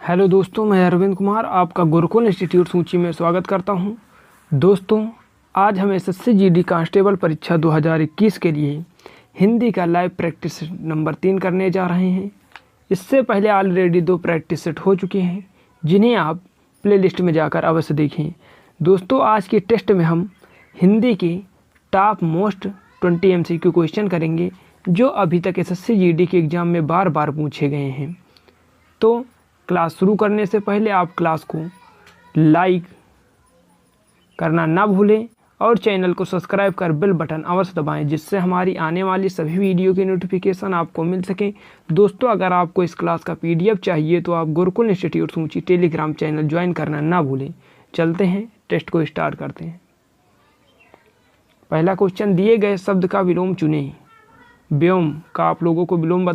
Hello दोस्तों, मैं अरविंद कुमार आपका गुरुकुल इंस्टीट्यूट सूची में स्वागत करता हूं। दोस्तों, आज हम एसएससी जीडी कांस्टेबल परीक्षा 2021 के लिए हिंदी का लाइव प्रैक्टिस सेट नंबर 3 करने जा रहे हैं। इससे पहले ऑलरेडी 2 प्रैक्टिस सेट हो चुके हैं, जिन्हें आप प्लेलिस्ट में जाकर अवश्य देखें। दोस्तों, आज के टेस्ट में हम हिंदी के टॉप मोस्ट 20 MCQ क्वेश्चन करेंगे, जो अभी तक एसएससी जीडी के एग्ज़ाम में बार बार पूछे गए हैं। तो क्लास शुरू करने से पहले आप क्लास को लाइक करना ना भूलें और चैनल को सब्सक्राइब कर बेल बटन अवश्य दबाएं, जिससे हमारी आने वाली सभी वीडियो की नोटिफिकेशन आपको मिल सके। दोस्तों, अगर आपको इस क्लास का PDF चाहिए तो आप गुरुकुल इंस्टीट्यूट सूची टेलीग्राम चैनल ज्वाइन करना ना भूलें। चलते हैं, टेस्ट को स्टार्ट करते हैं। पहला क्वेश्चन, दिए गए शब्द का विलोम चुनें। व्योम का आप लोगों को विलोम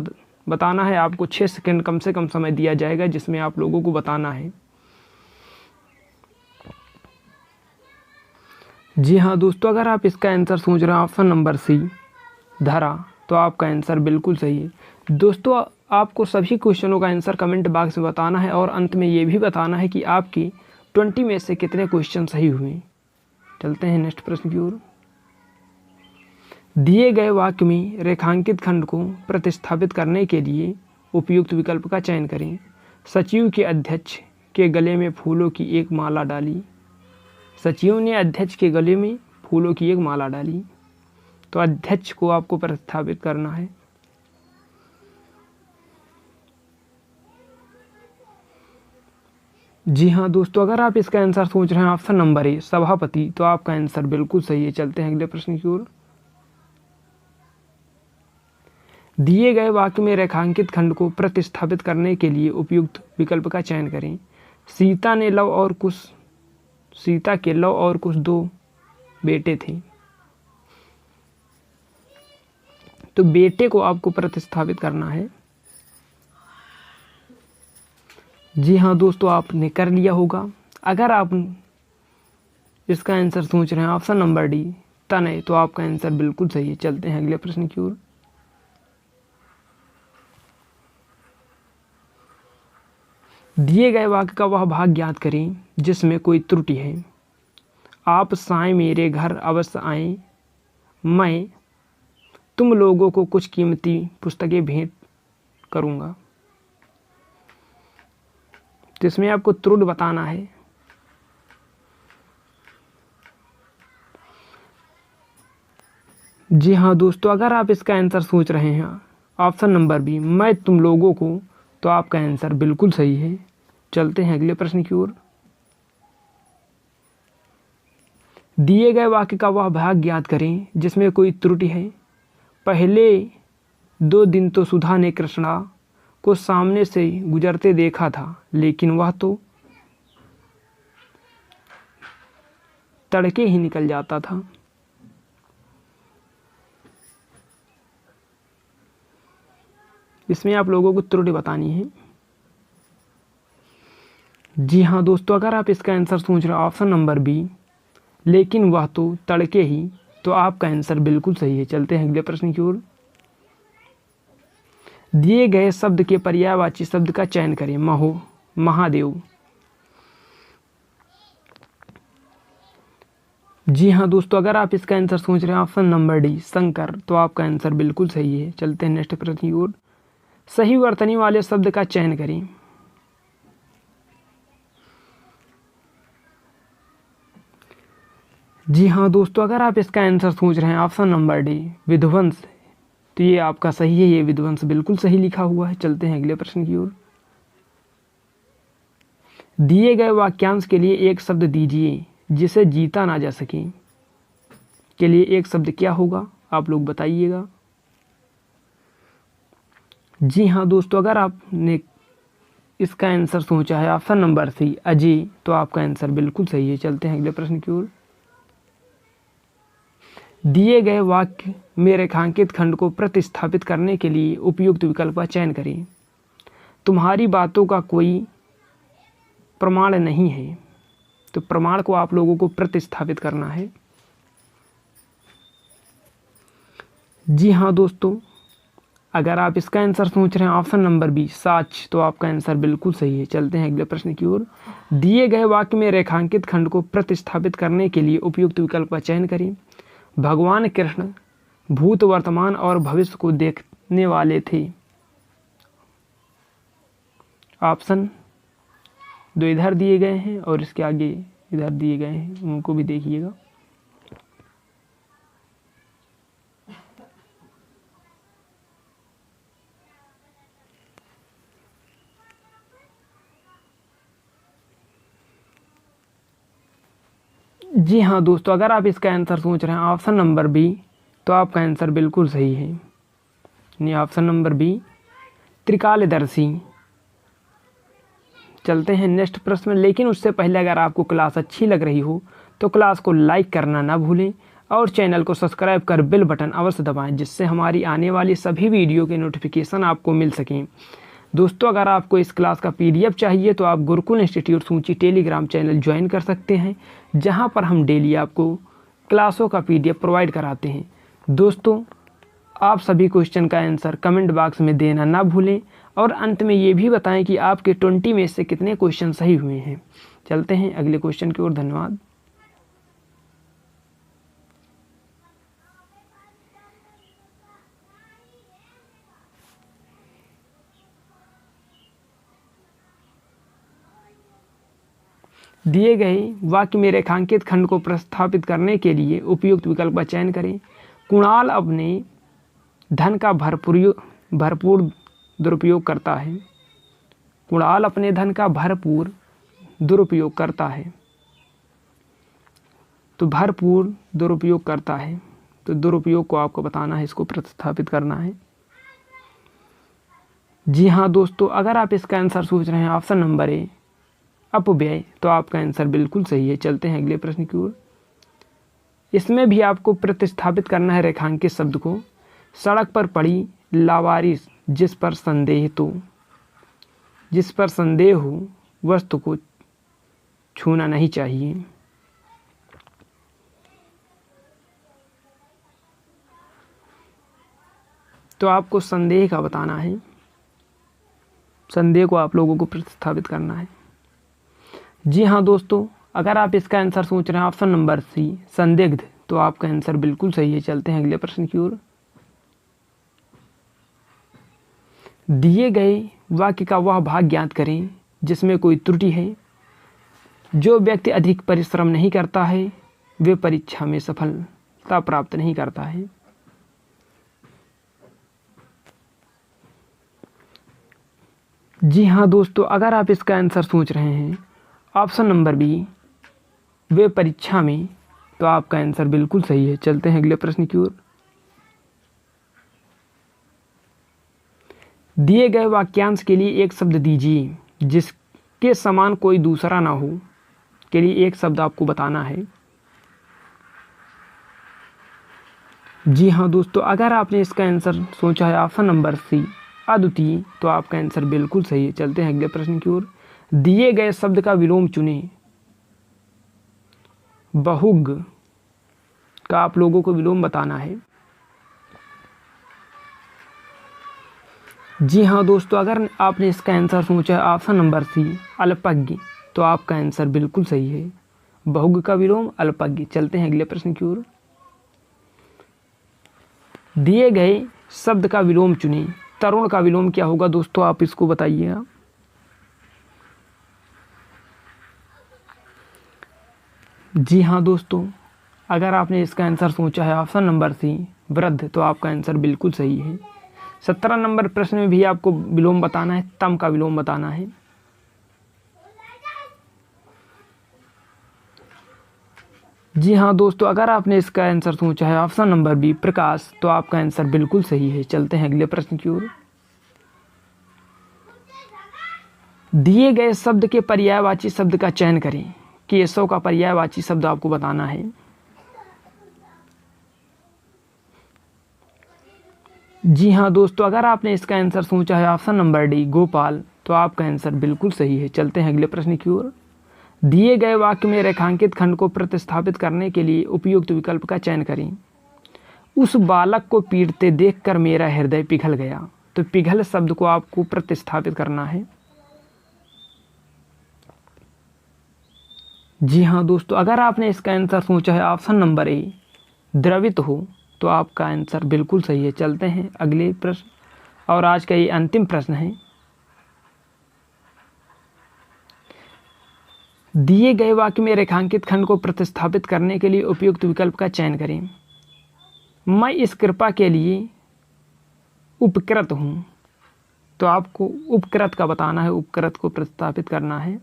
बताना है। आपको 6 सेकंड कम से कम समय दिया जाएगा, जिसमें आप लोगों को बताना है। जी हाँ दोस्तों, अगर आप इसका आंसर सोच रहे हैं ऑप्शन नंबर सी धरा, तो आपका आंसर बिल्कुल सही है। दोस्तों, आपको सभी क्वेश्चनों का आंसर कमेंट बॉक्स में बताना है और अंत में ये भी बताना है कि आपकी 20 में से कितने क्वेश्चन सही हुए। चलते हैं नेक्स्ट प्रश्न की ओर। दिए गए वाक्य में रेखांकित खंड को प्रतिस्थापित करने के लिए उपयुक्त विकल्प का चयन करें। सचिव के अध्यक्ष के गले में फूलों की एक माला डाली। सचिव ने अध्यक्ष के गले में फूलों की एक माला डाली, तो अध्यक्ष को आपको प्रतिस्थापित करना है। जी हाँ दोस्तों, अगर आप इसका आंसर सोच रहे हैं ऑप्शन नंबर ए सभापति, तो आपका आंसर बिल्कुल सही है। चलते हैं अगले प्रश्न की ओर। दिए गए वाक्य में रेखांकित खंड को प्रतिस्थापित करने के लिए उपयुक्त विकल्प का चयन करें। सीता के लव और कुछ 2 बेटे थे, तो बेटे को आपको प्रतिस्थापित करना है। जी हाँ दोस्तों, आपने कर लिया होगा। अगर आप इसका आंसर सोच रहे हैं ऑप्शन नंबर डी तनय, तो आपका आंसर बिल्कुल सही है। चलते हैं अगले प्रश्न की ओर। दिए गए वाक्य का वह भाग ज्ञात करें जिसमें कोई त्रुटि है। आप साएं मेरे घर अवश्य आएं, मैं तुम लोगों को कुछ कीमती पुस्तकें भेंट करूंगा। तो इसमें आपको त्रुटि बताना है। जी हाँ दोस्तों, अगर आप इसका आंसर सोच रहे हैं ऑप्शन नंबर बी मैं तुम लोगों को, तो आपका आंसर बिल्कुल सही है। चलते हैं अगले प्रश्न की ओर। दिए गए वाक्य का वह भाग ज्ञात करें जिसमें कोई त्रुटि है। पहले 2 दिन तो सुधा ने कृष्णा को सामने से गुजरते देखा था, लेकिन वह तो तड़के ही निकल जाता था। इसमें आप लोगों को त्रुटि बतानी है। जी हाँ दोस्तों, अगर आप इसका आंसर सोच रहे हैं ऑप्शन नंबर बी लेकिन वह तो तड़के ही, तो आपका आंसर बिल्कुल सही है। चलते हैं अगले प्रश्न की ओर। दिए गए शब्द के पर्यायवाची शब्द का चयन करें। महादेव। जी हाँ दोस्तों, अगर आप इसका आंसर सोच रहे हैं ऑप्शन नंबर डी शंकर, तो आपका आंसर बिल्कुल सही है। चलते हैं नेक्स्ट प्रश्न की ओर। सही वर्तनी वाले शब्द का चयन करें। जी हाँ दोस्तों, अगर आप इसका आंसर सोच रहे हैं ऑप्शन नंबर डी विध्वंस, तो ये आपका सही है। ये विध्वंस बिल्कुल सही लिखा हुआ है। चलते हैं अगले प्रश्न की ओर। दिए गए वाक्यांश के लिए एक शब्द दीजिए जिसे जीता ना जा सके। के लिए एक शब्द क्या होगा, आप लोग बताइएगा। जी हाँ दोस्तों, अगर आपने इसका आंसर सोचा है ऑप्शन नंबर सी अजय, तो आपका आंसर बिल्कुल सही है। चलते हैं अगले प्रश्न की ओर। दिए गए वाक्य में रेखांकित खंड को प्रतिस्थापित करने के लिए उपयुक्त विकल्प का चयन करें। तुम्हारी बातों का कोई प्रमाण नहीं है, तो प्रमाण को आप लोगों को प्रतिस्थापित करना है। जी हाँ दोस्तों, अगर आप इसका आंसर सोच रहे हैं ऑप्शन नंबर बी साच, तो आपका आंसर बिल्कुल सही है। चलते हैं अगले प्रश्न की ओर। दिए गए वाक्य में रेखांकित खंड को प्रतिस्थापित करने के लिए उपयुक्त विकल्प का चयन करें। भगवान कृष्ण भूत, वर्तमान और भविष्य को देखने वाले थे। ऑप्शन दो इधर दिए गए हैं और इसके आगे इधर दिए गए हैं, उनको भी देखिएगा। जी हाँ दोस्तों, अगर आप इसका आंसर सोच रहे हैं ऑप्शन नंबर बी, तो आपका आंसर बिल्कुल सही है। यानी ऑप्शन नंबर बी त्रिकालदर्शी। चलते हैं नेक्स्ट प्रश्न में, लेकिन उससे पहले अगर आपको क्लास अच्छी लग रही हो तो क्लास को लाइक करना ना भूलें और चैनल को सब्सक्राइब कर बेल बटन अवश्य दबाएं, जिससे हमारी आने वाली सभी वीडियो के नोटिफिकेशन आपको मिल सकें। दोस्तों, अगर आपको इस क्लास का PDF चाहिए तो आप गुरुकुल इंस्टीट्यूट सूंची टेलीग्राम चैनल ज्वाइन कर सकते हैं, जहां पर हम डेली आपको क्लासों का PDF प्रोवाइड कराते हैं। दोस्तों, आप सभी क्वेश्चन का आंसर कमेंट बॉक्स में देना ना भूलें और अंत में ये भी बताएं कि आपके 20 में से कितने क्वेश्चन सही हुए हैं। चलते हैं अगले क्वेश्चन की ओर। धन्यवाद। दिए गए वाक्य में रेखांकित खंड को प्रस्थापित करने के लिए उपयुक्त विकल्प का चयन करें। कुणाल अपने धन का भरपूर दुरुपयोग करता है। कुणाल अपने धन का भरपूर दुरुपयोग करता है। तो भरपूर दुरुपयोग करता है, तो दुरुपयोग को आपको बताना है, इसको प्रतिस्थापित करना है। जी हाँ दोस्तों, अगर आप इसका आंसर सोच रहे हैं ऑप्शन नंबर ए अपव्यय, तो आपका आंसर बिल्कुल सही है। चलते हैं अगले प्रश्न की ओर। इसमें भी आपको प्रतिस्थापित करना है रेखांकित शब्द को। सड़क पर पड़ी लावारिस जिस पर संदेह हो वस्तु को छूना नहीं चाहिए। तो आपको संदेह का बताना है, संदेह को आप लोगों को प्रतिस्थापित करना है। जी हाँ दोस्तों, अगर आप इसका आंसर सोच रहे हैं ऑप्शन नंबर सी संदिग्ध, तो आपका आंसर बिल्कुल सही है। चलते हैं अगले प्रश्न की ओर। दिए गए वाक्य का वह भाग ज्ञात करें जिसमें कोई त्रुटि है। जो व्यक्ति अधिक परिश्रम नहीं करता है वे परीक्षा में सफलता प्राप्त नहीं करता है। जी हाँ दोस्तों, अगर आप इसका आंसर सोच रहे हैं ऑप्शन नंबर बी वे परीक्षा में, तो आपका आंसर बिल्कुल सही है। चलते हैं अगले प्रश्न की ओर। दिए गए वाक्यांश के लिए एक शब्द दीजिए जिसके समान कोई दूसरा ना हो। के लिए एक शब्द आपको बताना है। जी हाँ दोस्तों, अगर आपने इसका आंसर सोचा है ऑप्शन नंबर सी अद्वितीय, तो आपका आंसर बिल्कुल सही है। चलते हैं अगले प्रश्न की ओर। दिए गए शब्द का विलोम चुनें। बहुग का आप लोगों को विलोम बताना है। जी हाँ दोस्तों, अगर आपने इसका आंसर सोचा है ऑप्शन नंबर सी अल्पज्ञ, तो आपका आंसर बिल्कुल सही है। बहुग का विलोम अल्पज्ञ। चलते हैं अगले प्रश्न की ओर। दिए गए शब्द का विलोम चुनें। तरुण का विलोम क्या होगा दोस्तों, आप इसको बताइएगा। जी हाँ दोस्तों, अगर आपने इसका आंसर सोचा है ऑप्शन नंबर सी वृद्ध, तो आपका आंसर बिल्कुल सही है। 17 नंबर प्रश्न में भी आपको विलोम बताना है, तम का विलोम बताना है। जी हाँ दोस्तों, अगर आपने इसका आंसर सोचा है ऑप्शन नंबर बी प्रकाश, तो आपका आंसर बिल्कुल सही है। चलते हैं अगले प्रश्न की ओर। दिए गए शब्द के पर्यायवाची शब्द का चयन करें। केशव का पर्यायवाची शब्द आपको बताना है। जी हाँ दोस्तों, अगर आपने इसका आंसर सोचा है ऑप्शन नंबर डी गोपाल, तो आपका आंसर बिल्कुल सही है। चलते हैं अगले प्रश्न की ओर। दिए गए वाक्य में रेखांकित खंड को प्रतिस्थापित करने के लिए उपयुक्त विकल्प का चयन करें। उस बालक को पीटते देखकर मेरा हृदय पिघल गया। तो पिघल शब्द को आपको प्रतिस्थापित करना है। जी हाँ दोस्तों, अगर आपने इसका आंसर सोचा है ऑप्शन नंबर ए द्रवित हो तो आपका आंसर बिल्कुल सही है। चलते हैं अगले प्रश्न, और आज का ये अंतिम प्रश्न है। दिए गए वाक्य में रेखांकित खंड को प्रतिस्थापित करने के लिए उपयुक्त विकल्प का चयन करें। मैं इस कृपा के लिए उपकृत हूँ। तो आपको उपकृत का बताना है, उपकृत को प्रतिस्थापित करना है।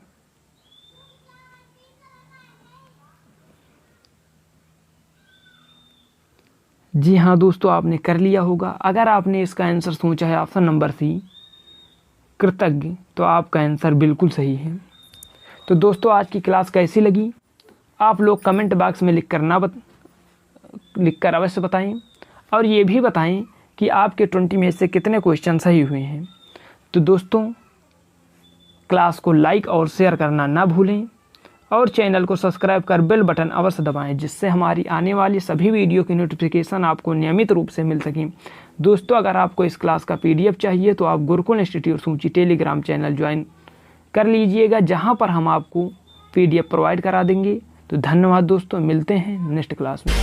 जी हाँ दोस्तों, आपने कर लिया होगा। अगर आपने इसका आंसर सोचा है ऑप्शन नंबर सी कृतज्ञ, तो आपका आंसर बिल्कुल सही है। तो दोस्तों, आज की क्लास कैसी लगी आप लोग कमेंट बॉक्स में लिखकर अवश्य बताएं, और ये भी बताएं कि आपके 20 में से कितने क्वेश्चन सही हुए हैं। तो दोस्तों, क्लास को लाइक और शेयर करना ना भूलें, और चैनल को सब्सक्राइब कर बेल बटन अवश्य दबाएं, जिससे हमारी आने वाली सभी वीडियो की नोटिफिकेशन आपको नियमित रूप से मिल सकें। दोस्तों, अगर आपको इस क्लास का PDF चाहिए तो आप गुरुकुल इंस्टीट्यूट सूची टेलीग्राम चैनल ज्वाइन कर लीजिएगा, जहां पर हम आपको PDF प्रोवाइड करा देंगे। तो धन्यवाद दोस्तों, मिलते हैं नेक्स्ट क्लास में।